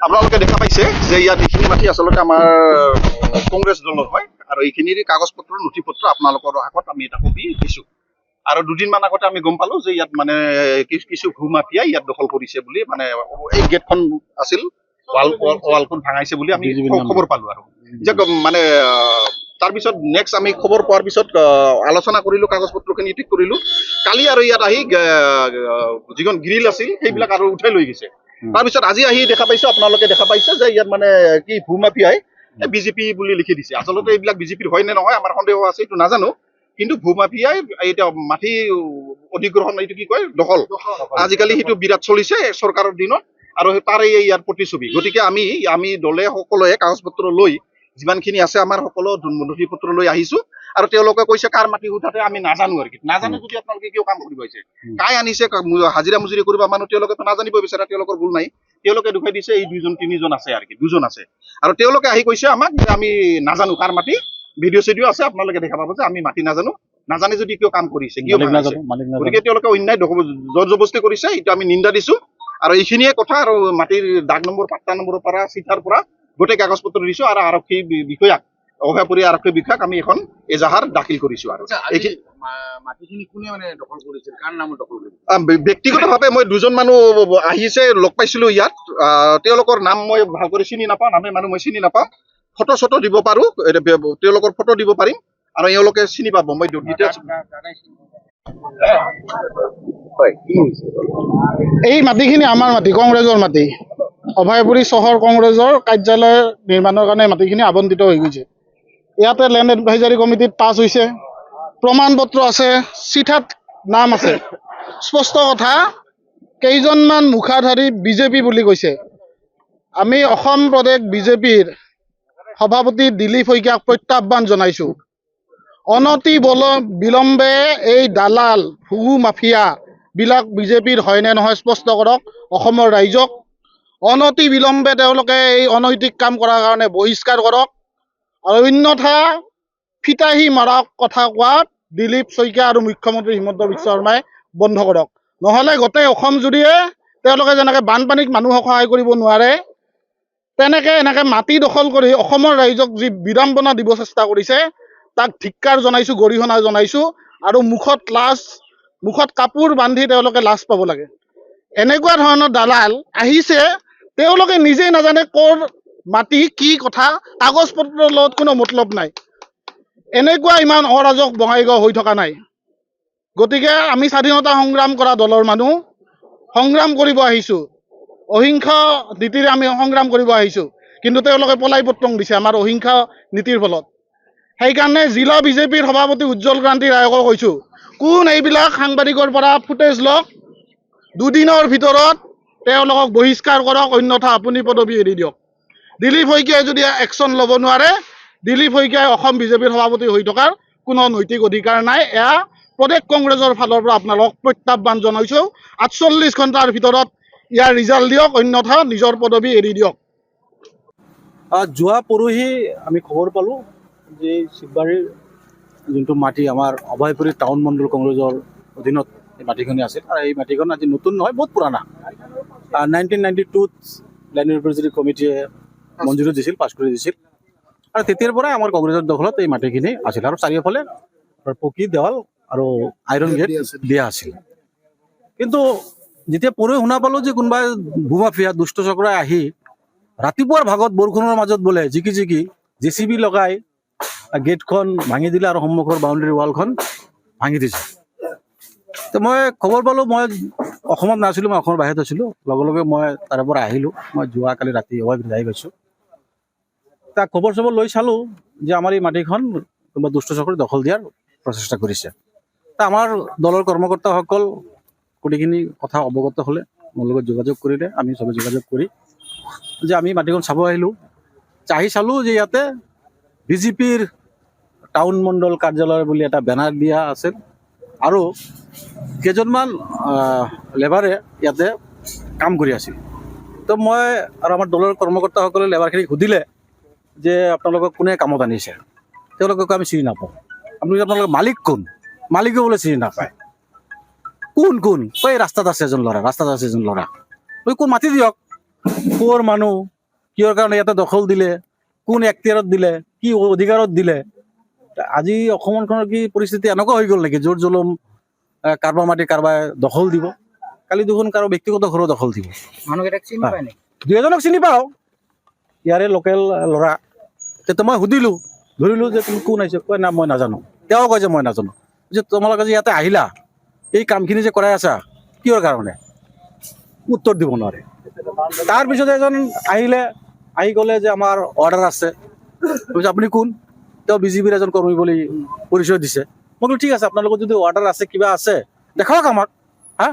আপোনালোকে দেখা পাইছে যে ইয়াত এইখিনি মাটি আচলতে আমাৰ কংগ্ৰেছ দলৰ হয় আৰু এইখিনিৰ কাগজ পত্ৰ নথি পত্ৰ আপোনালোকৰ আগত আমি এটা কপি দিছো আৰু দুদিনমান আগতে আমি গম পালো যে ইয়াত মানে কিছু ভূমাফিয়াই ইয়াত দখল কৰিছে বুলি মানে এই গেটখন আছিল ৱালখন ভাঙাইছে বুলি আমি খবৰ পালো আৰু যে মানে তাৰপিছত নেক্সট আমি খবৰ পোৱাৰ পিছত আলোচনা কৰিলো কাগজ পত্ৰখিনি ঠিক কৰিলো কালি আৰু ইয়াত আহি যিখন গ্ৰিল আছিল সেইবিলাক আৰু উঠাই লৈ গৈছে তাৰপিছত আজি আহি দেখা পাইছো আপোনালোকে দেখা পাইছে যে ইয়াত মানে কি ভূমাফিয়াই বিজেপি বুলি লিখি দিছে আচলতে এইবিলাক বিজেপিৰ হয় নে নহয় আমাৰ সন্দেহ আছে এইটো নাজানো কিন্তু ভূমাফিয়াই এতিয়া মাটি অধিগ্ৰহণ এইটো কি কয় দখল আজিকালি সেইটো বিৰাট চলিছে চৰকাৰৰ দিনত আৰু তাৰে ইয়াৰ প্ৰতিচ্ছবি গতিকে আমি দলে সকলোৱে কাগজ পত্ৰ লৈ যিমানখিনি আছে আমাৰ সকলো নথি পত্ৰ লৈ আহিছো আৰু তেওঁলোকে কৈছে কাৰ মাটি উঠাতে আমি নাজানো আৰু কি নাজানো যদি আপোনালোকে কিয় কাম কৰিব আহিছে কাই আনিছে হাজিৰা মুজুৰি কৰিব মানুহ তেওঁলোকে নাজানিব বিচাৰে তেওঁলোকৰ ভুল নাই তেওঁলোকে দেখুৱাই দিছে এই দুজন তিনিজন আছে আৰু কি দুজন আছে আৰু তেওঁলোকে আহি কৈছে আমাক যে আমি নাজানো কাৰ মাটি ভিডিঅ' চিডিঅ' আছে আপোনালোকে দেখা পাব যে আমি মাটি নাজানে যদি কিয় কাম কৰিছে কিয় গতিকে তেওঁলোকে অন্যায় জোৰ জবস্তি কৰিছে এইটো আমি নিন্দা দিছো আৰু এইখিনিয়ে কথা আৰু মাটিৰ দাগ নম্বৰ পাট্টা নম্বৰৰ পৰা চিঠাৰ পৰা গোটেই কাগজ পত্ৰ দিছো আৰু আৰক্ষী বিষয়াক অভয়াপুৰী আৰক্ষী বিষয়াক আমি এখন এজাহাৰ দাখিল কৰিছো আৰু মাটিখিনি কোনে মানে দখল কৰিছিল কাৰ নামত দখল কৰিছিল ব্যক্তিগতভাৱে মই দুজন মানুহ আহিছে লগ পাইছিলো ইয়াত তেওঁলোকৰ নাম মই ভাল কৰি চিনি নাপাওঁ নামে মানুহ মই চিনি নাপাওঁ ফটো দিব পাৰো তেওঁলোকৰ ফটো দিব পাৰিম আৰু এওঁলোকে চিনি পাব মই ডিটেইলছ এই মাটিখিনি আমাৰ মাটি কংগ্ৰেছৰ মাটি অভয়পুৰী চহৰ কংগ্ৰেছৰ কাৰ্যালয় নিৰ্মাণৰ কাৰণে মাটিখিনি আবণ্টিত হৈ গৈছে ইয়াতে লেণ্ড এডভাইজাৰী কমিটিত পাছ হৈছে প্ৰমাণ পত্ৰ আছে চিঠাত নাম আছে স্পষ্ট কথা কেইজনমান মুখাধাৰী বিজেপি বুলি কৈছে আমি অসম প্ৰদেশ বিজেপিৰ সভাপতি দিলীপ শইকীয়াক প্ৰত্যাহ্বান জনাইছো অনতি বিলম্বে এই দালাল ভূ মাফিয়া বিলাক বিজেপিৰ হয় নে নহয় স্পষ্ট কৰক অসমৰ ৰাইজক অনতি বিলম্বে তেওঁলোকে এই অনৈতিক কাম কৰাৰ কাৰণে বহিষ্কাৰ কৰক আৰু অন্যথা ফিতাহী মাৰা কথা কোৱাত দিলীপ শইকীয়া আৰু মুখ্যমন্ত্ৰী হিমন্ত বিশ্ব শৰ্মাই বন্ধ কৰক নহ'লে গোটেই অসম জুৰিয়ে তেওঁলোকে যেনেকৈ বানপানীত মানুহক সহায় কৰিব নোৱাৰে তেনেকৈ এনেকৈ মাটি দখল কৰি অসমৰ ৰাইজক যি বিড়ম্বনা দিব চেষ্টা কৰিছে তাক ধিক্কাৰ জনাইছো গৰিহণা জনাইছো আৰু মুখত কাপোৰ বান্ধি তেওঁলোকে লাজ পাব লাগে এনেকুৱা ধৰণৰ দালাল আহিছে তেওঁলোকে নিজেই নাজানে কৰ মাটি কি কথা কাগজ পত্ৰৰ লগত কোনো মতলব নাই এনেকুৱা ইমান অৰাজক বঙাইগাঁও হৈ থকা নাই গতিকে আমি স্বাধীনতা সংগ্ৰাম কৰা দলৰ মানুহ সংগ্ৰাম কৰিব আহিছোঁ অহিংসা নীতিৰে আমি সংগ্ৰাম কৰিব আহিছোঁ কিন্তু তেওঁলোকে পলাই পত্ৰং দিছে আমাৰ অহিংসা নীতিৰ ফলত সেইকাৰণে জিলা বিজেপিৰ সভাপতি উজ্জ্বল ক্ৰান্তি ৰায়কক কৈছোঁ কোন এইবিলাক সাংবাদিকৰ পৰা ফুটেজ লওক দুদিনৰ ভিতৰত তেওঁলোকক বহিষ্কাৰ কৰক অন্যথা আপুনি পদবী এৰি দিয়ক দিলীপ শইকীয়াই যদি একশ্যন ল'ব নোৱাৰে দিলীপ শইকীয়াই অসম বিজেপিৰ সভাপতি হৈ থকাৰ কোনো নৈতিক অধিকাৰ নাই এয়া প্ৰদেশ কংগ্ৰেছৰ ফালৰ পৰা আপোনালোকক প্ৰত্যাহ্বান জনাইছোঁ 48 ঘণ্টাৰ ভিতৰত ইয়াৰ ৰিজাল্ট দিয়ক অন্যথা নিজৰ পদবী এৰি দিয়ক যোৱা পৰহি আমি খবৰ পালোঁ যে শিৱবাৰীৰ যোনটো মাটি আমাৰ অভয়পুৰী টাউন মণ্ডল কংগ্ৰেছৰ অধীনত এই মাটিখিনি আছিল আৰু এই মাটিখন আজি নতুন নহয় বহুত পুৰণা 1992 লেণ্ড এডভাইজাৰী কমিটিয়ে মঞ্জুৰি দিছিল পাছ কৰি দিছিল আৰু তেতিয়াৰ পৰাই আমাৰ কংগ্ৰেছৰ দখলত এই মাটিখিনি আছিল আৰু চাৰিওফালে পকী দেৱাল আৰু আইৰণ গেট দিয়া আছিল কিন্তু যেতিয়া পৰহি শুনা পালোঁ যে কোনোবাই ভূমাফিয়া দুষ্ট চক্ৰই আহি ৰাতিপুৱাৰ ভাগত বৰষুণৰ মাজত বোলে জিকি JCB লগাই গেটখন ভাঙি দিলে আৰু সন্মুখৰ বাউণ্ডেৰী ৱালখন ভাঙি দিছে তো মই খবৰ পালোঁ মই অসমত নাছিলোঁ মই অসমৰ বাহিৰত আছিলোঁ লগে লগে মই তাৰে পৰা আহিলোঁ মই যোৱাকালি ৰাতি যাই গৈছোঁ তাক খবৰ চবৰ লৈ চালোঁ যে আমাৰ এই মাটিখন কোনোবা দুষ্ট চক্ৰই দখল দিয়াৰ প্ৰচেষ্টা কৰিছে তা আমাৰ দলৰ কৰ্মকৰ্তাসকল গোটেইখিনি কথা অৱগত হ'লে মোৰ লগত যোগাযোগ কৰিলে আমি চবে যোগাযোগ কৰি যে আমি মাটিখন চাব আহিলোঁ আহি চালোঁ যে ইয়াতে বিজেপিৰ টাউন মণ্ডল কাৰ্যালয় বুলি এটা বেনাৰ দিয়া আছিল আৰু কেইজনমান লেবাৰে ইয়াতে কাম কৰি আছিল। তো মই আৰু আমাৰ দলৰ কৰ্মকৰ্তাসকলে লেবাৰখিনিক সুধিলে যে আপোনালোকক কোনে কামত আনিছে, তেওঁলোকক আমি চিনি নাপাওঁ। আপোনালোকৰ মালিক কোন, মালিকেও বোলে চিনি নাপায়। কোন কোন কয় ৰাস্তাত আছে এজন ল'ৰা, ৰাস্তাত আছে এজন ল'ৰা। কোন মাতি দিয়ক, ক'ৰ মানুহ, কিহৰ কাৰণে ইয়াতে দখল দিলে, কোন এখতিয়াৰত দিলে, কি অধিকাৰত দিলে। আজি অসমখনৰ কি পৰিস্থিতি এনেকুৱা হৈ গ'ল নেকি জোৰ জুলুম কাৰোবাৰ মাটি কাৰোবাই দখল দিব? কালি দেখোন কাৰো ব্যক্তিগত ঘৰো দখল দিব। মানুহকেইটাক চিনি পায় নেকি? দুই এজনক চিনি পাওঁ, ইয়াৰে লোকেল ল'ৰা। তেতিয়া মই সুধিলোঁ, ধৰিলোঁ যে তুমি কোন আহিছে, কয় না মই নাজানো। তেওঁ কয় যে মই নাজানো। যে তোমালোকে যে ইয়াতে আহিলা, এই কামখিনি যে কৰাই আছা কিহৰ কাৰণে, উত্তৰ দিব নোৱাৰে। তাৰপিছত এজন আহিলে, আহি ক'লে যে আমাৰ অৰ্ডাৰ আছে। কৈছে আপুনি কোন? তেওঁ বিজেপিৰ এজন কৰ্মী বুলি পৰিচয় দিছে। মই বোলো ঠিক আছে, আপোনালোকৰ যদি অৰ্ডাৰ আছে, কিবা আছে দেখাওক আমাক। হা,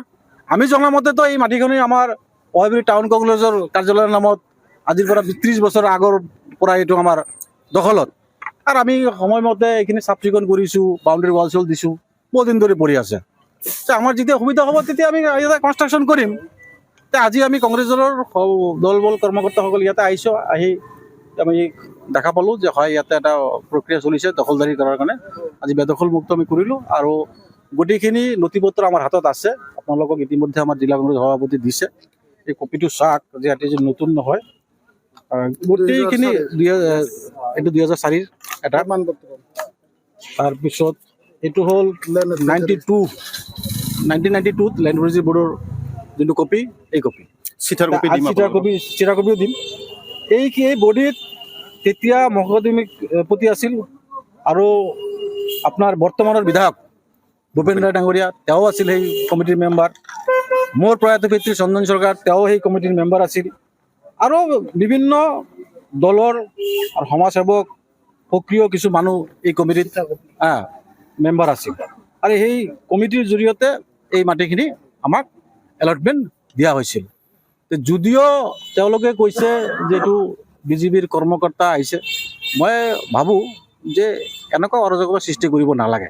আমি জনামতেতো এই মাটিখিনি আমাৰ অহাবিৰি টাউন কংগ্ৰেছৰ কাৰ্যালয়ৰ নামত আজিৰ পৰা 30 বছৰ আগৰ পৰা এইটো আমাৰ দখলত। আৰু আমি সময়মতে এইখিনি চাফ চিকুণ কৰিছোঁ, বাউণ্ডেৰী ৱাল চল দিছোঁ, বহুত দিন ধৰি পৰি আছে। আমাৰ যেতিয়া সুবিধা হ'ব তেতিয়া আমি ইয়াতে কনষ্ট্ৰাকশ্যন কৰিম। আজি আমি কংগ্ৰেছ দলৰ দল বল কৰ্মকৰ্তাসকল ইয়াতে আহিছোঁ, আহি আমি দেখা পালোঁ যে হয় ইয়াতে এটা প্ৰক্ৰিয়া চলিছে দখলদাৰী কৰাৰ কাৰণে। আজি বেদখল মুক্ত আমি কৰিলোঁ আৰু গোটেইখিনি নথি পত্ৰ আমাৰ হাতত আছে। আপোনালোকক ইতিমধ্যে আমাৰ জিলা কংগ্ৰেছ সভাপতি দিছে, এই কপিটো চাওক, যিহেতু যে নতুন নহয়। গোটেইখিনি এইটো 2004 এটা। তাৰপিছত এইটো হ'ল 1992 লেণ্ড ৰেজিষ্ট্ৰি বৰ্ডৰ যোনটো কপি, এই কপি চিঠাৰ কপি দিম চিটা কপিও দিম। এই বডিত তেতিয়া মহকুমাধিপতি আছিল আৰু আপোনাৰ বৰ্তমানৰ বিধায়ক ভূপেন ৰায় ডাঙৰীয়া, তেওঁ আছিল সেই কমিটিৰ মেম্বাৰ। মোৰ প্ৰয়াত পিতৃ চন্দন চৰকাৰ, তেওঁ সেই কমিটিৰ মেম্বাৰ আছিল। আৰু বিভিন্ন দলৰ আৰু সমাজসেৱক সক্ৰিয় কিছু মানুহ এই কমিটিত মেম্বাৰ আছিল। আৰু সেই কমিটিৰ জৰিয়তে এই মাটিখিনি আমাক এলটমেণ্ট দিয়া হৈছিল। যদিও তেওঁলোকে কৈছে যে এইটো বিজেপিৰ কৰ্মকৰ্তা আহিছে, মই ভাবোঁ যে এনেকুৱা অৰাজকতাৰ সৃষ্টি কৰিব নালাগে।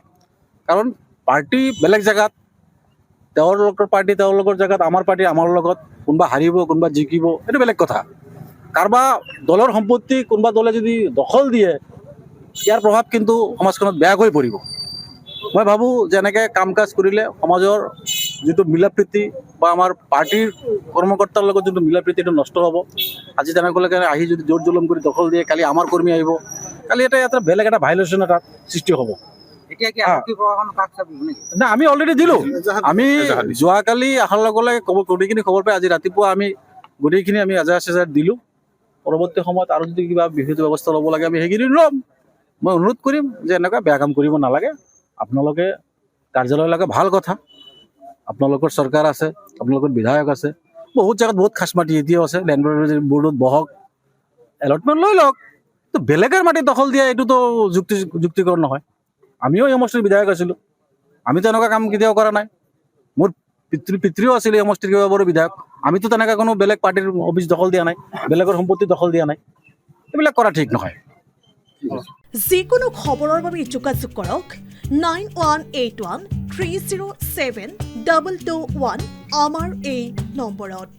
কাৰণ পাৰ্টি বেলেগ জেগাত, তেওঁলোকৰ পাৰ্টি তেওঁলোকৰ জেগাত, আমাৰ পাৰ্টি আমাৰ লগত, কোনোবা হাৰিব কোনোবা জিকিব, এইটো বেলেগ কথা। কাৰোবাৰ দলৰ সম্পত্তি কোনোবা দলে যদি দখল দিয়ে, ইয়াৰ প্ৰভাৱ কিন্তু সমাজখনত বেয়াকৈ পৰিব। মই ভাবোঁ যে এনেকৈ কাম কাজ কৰিলে সমাজৰ যিটো মিলাপ্ৰীতি বা আমাৰ পাৰ্টিৰ কৰ্মকৰ্তাৰ লগত যোনটো মিলাপ্ৰীতিটো নষ্ট হ'ব। আজি তেনেকুৱালৈকে আহি যদি জোৰ জুলুম কৰি দখল দিয়ে, কালি আমাৰ কৰ্মী আহিব, কালি এটা বেলেগ এটা ভাইলেশ্যন এটা সৃষ্টি হ'ব। এতিয়া কি আৰক্ষী প্ৰশাসন কাষ চাপিব নেকি? না, আমি অলৰেডি দিলোঁ। আমি যোৱাকালি অহাৰ লগে লগে গোটেইখিনি খবৰ পাই আজি ৰাতিপুৱা আমি গোটেইখিনি আমি এজাহাৰ দিলোঁ। পৰৱৰ্তী সময়ত আৰু যদি কিবা বিহিত ব্যৱস্থা ল'ব লাগে আমি সেইখিনি ল'ম। মই অনুৰোধ কৰিম যে এনেকুৱা বেয়া কাম কৰিব নালাগে। আপোনালোকে কাৰ্যালয়লৈকে ভাল কথা, আপোনালোকৰ চৰকাৰ আছে, আপোনালোকৰ বিধায়ক আছে, বহুত জেগাত বহুত খাচ মাটি এতিয়াও আছে, লেণ্ড বৰ্ডত বহক, এলটমেণ্ট লৈ লওক। তো বেলেগৰ মাটি দখল দিয়া এইটোতো যুক্তিকৰ নহয়। আমিও এই সমষ্টিৰ বিধায়ক আছিলোঁ, আমিতো এনেকুৱা কাম কেতিয়াও কৰা নাই। মোৰ পিতৃও আছিল এই সমষ্টিৰ কেইবাবাৰো বিধায়ক। আমিতো তেনেকৈ কোনো বেলেগ পাৰ্টিৰ অফিচ দখল দিয়া নাই, বেলেগৰ সম্পত্তি দখল দিয়া নাই। এইবিলাক কৰা ঠিক নহয়। যিকোনো খবৰৰ বাবে যোগাযোগ কৰক 9181 307 221 আমাৰ এই নম্বৰত।